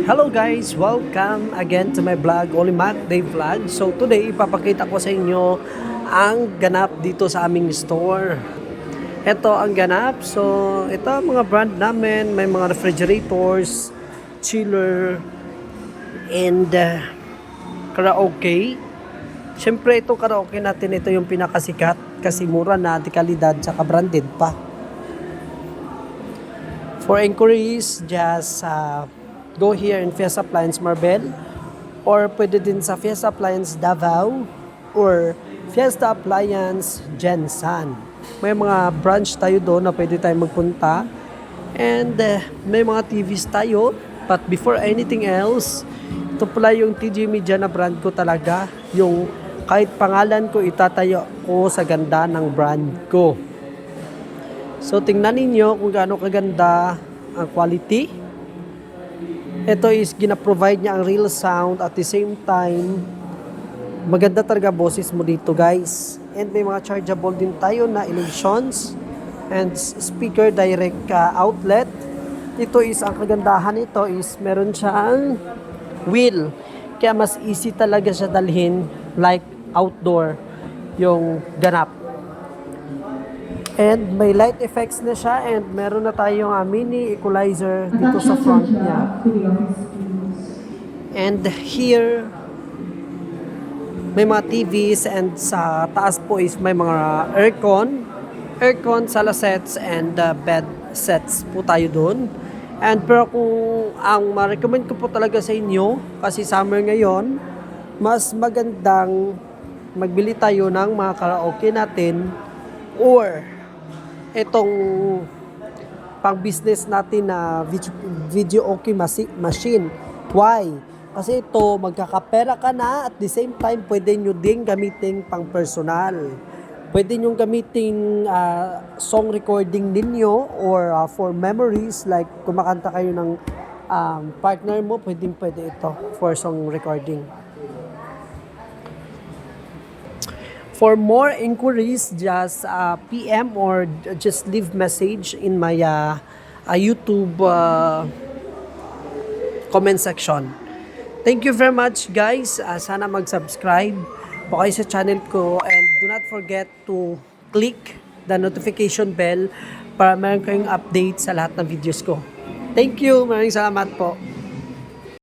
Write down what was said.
Hello guys! Welcome again to my vlog, Olimac Day Vlog. So today, ipapakita ko sa inyo ang ganap dito sa aming store. Ito ang ganap. So ito ang mga brand namin. May mga refrigerators, chiller, and karaoke. Siyempre ito karaoke natin, ito yung pinakasikat kasi mura na, di kalidad, tsaka branded pa. For inquiries, just go here in Fiesta Appliance Marbel, or pwede din sa Fiesta Appliance Davao or Fiesta Appliance Jensan. May mga branch tayo doon na pwede tayong magpunta, and may mga TVs tayo. But before anything else, ito pala yung TJ Media na brand ko talaga. Yung kahit pangalan ko, itatayo ko sa ganda ng brand ko. So tingnan ninyo kung gaano kaganda ang quality. Ito is gina-provide niya ang real sound, at the same time maganda talaga boses mo dito guys. And may mga chargeable din tayo na elections and speaker direct outlet. Ito is, ang kagandahan nito is meron siyang wheel, kaya mas easy talaga siya dalhin like outdoor yung ganap. And may light effects na siya, and meron na tayong mini equalizer dito sa front niya. And here, may mga TVs, and sa taas po is may mga aircon, sala sets, and bed sets po tayo doon. And pero kung ang ma-recommend ko po talaga sa inyo, kasi summer ngayon, mas magandang magbili tayo ng mga karaoke natin or itong pang business natin na video okay machine. Why? Kasi ito, magkakapera ka na, at the same time pwede nyo din gamitin pang personal. Pwede nyo gamitin song recording ninyo, or for memories, like kumakanta kayo ng partner mo, pwede ito for song recording. For more inquiries, just PM or just leave message in my YouTube comment section. Thank you very much guys. Sana mag-subscribe po kayo sa channel ko, and do not forget to click the notification bell para meron kayong update sa lahat ng videos ko. Thank you. Maraming salamat po.